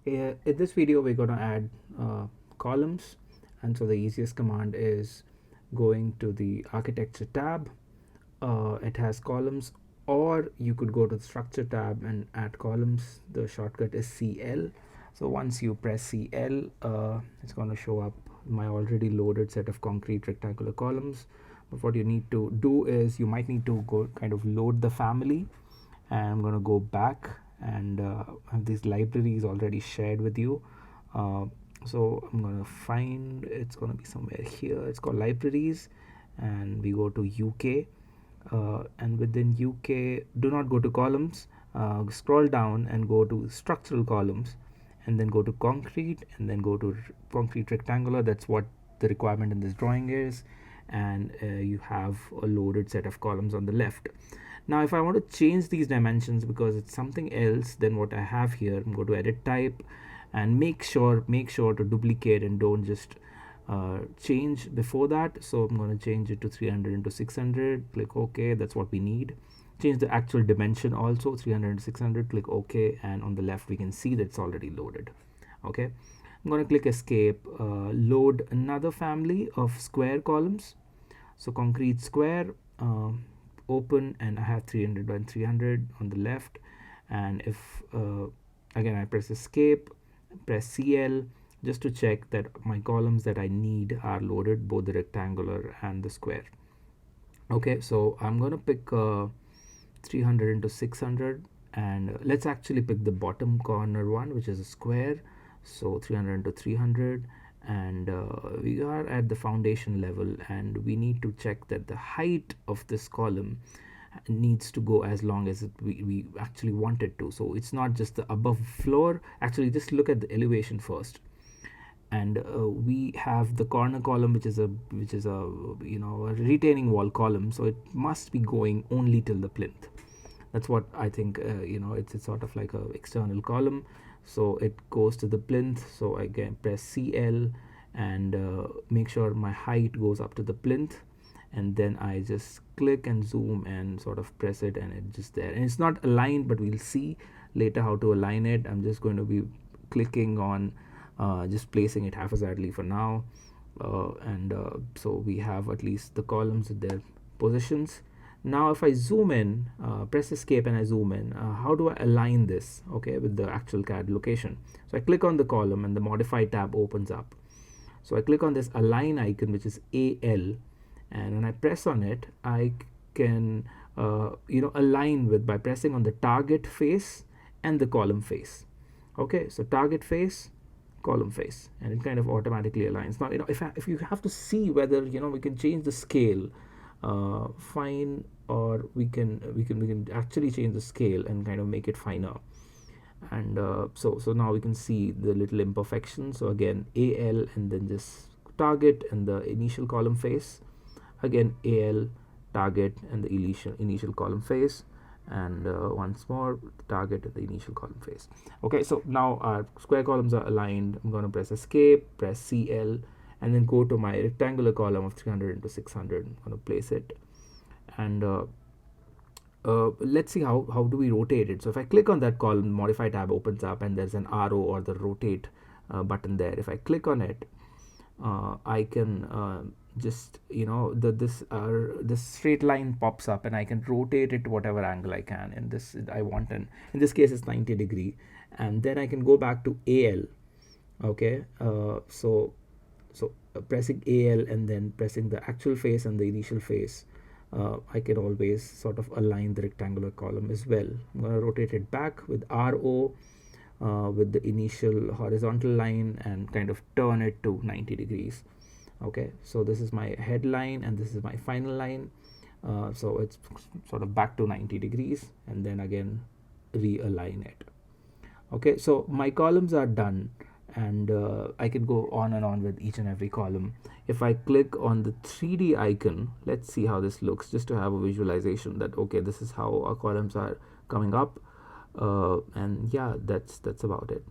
In this video, we're going to add columns, and so the easiest command is going to the architecture tab. It has columns, or you could go to the structure tab and add columns. The shortcut is CL. So once you press CL, it's going to show up my already loaded set of concrete rectangular columns. But what you need to do is you might need to go kind of load the family, and I'm going to go back and have these libraries already shared with you. So I'm going to find, it's going to be somewhere here, it's called libraries, and we go to UK, and within UK do not go to columns, scroll down and go to structural columns, and then go to concrete, and then go to concrete rectangular. That's what the requirement in this drawing is, and you have a loaded set of columns on the left. Now if I want to change these dimensions because it's something else than what I have here, I'm going to edit type and make sure to duplicate and don't just change before that. So I'm going to change it to 300 into 600, click OK. That's what we need. Change the actual dimension also, 300 into 600, click OK, and on the left we can see that it's already loaded. Okay, I'm going to click escape, load another family of square columns. So concrete square, open, and I have 300 by 300 on the left. And if again I press escape, press CL, just to check that my columns that I need are loaded, both the rectangular and the square. Okay, so I'm going to pick 300 into 600, and let's actually pick the bottom corner one, which is a square. So 300 into 300, and we are at the foundation level, and we need to check that the height of this column needs to go as long as we actually want it to. So it's not just the above floor. Actually, just look at the elevation first, and we have the corner column, which is a a retaining wall column, so it must be going only till the plinth. That's what I think. It's sort of like a external column, so it goes to the plinth. So again press CL and make sure my height goes up to the plinth, and then I just click and zoom and sort of press it, and it's just there. And it's not aligned, but we'll see later how to align it. I'm just going to be clicking on just placing it haphazardly for now, and so we have at least the columns with their positions. Now if I zoom in, press escape and I zoom in, how do I align this, okay, with the actual CAD location? So I click on the column and the modify tab opens up. So I click on this align icon, which is AL, and when I press on it, I can align with by pressing on the target face and the column face. Okay, so target face, column face, and it kind of automatically aligns. Now if you have to see whether we can change the scale, fine, or we can actually change the scale and kind of make it finer. And so now we can see the little imperfections. So again AL, and then just target and the initial column face, again AL, target and the initial column face, and once more target and the initial column face. Okay, so now our square columns are aligned. I'm going to press escape, press CL, and then go to my rectangular column of 300 into 600. I'm going to place it, and let's see how do we rotate it. So if I click on that column, modify tab opens up, and there's an arrow or the rotate button there. If I click on it, I can just this straight line pops up, and I can rotate it to whatever angle I can. In this I want, and in this case it's 90 degree, and then I can go back to AL. Okay, pressing AL and then pressing the actual face and the initial face, I can always sort of align the rectangular column as well. I'm going to rotate it back with RO, with the initial horizontal line, and kind of turn it to 90 degrees. Okay, so this is my headline and this is my final line, so it's sort of back to 90 degrees, and then again realign it. Okay, so my columns are done, and I can go on and on with each and every column. If I click on the 3D icon, let's see how this looks, just to have a visualization that okay, this is how our columns are coming up, and yeah, that's about it.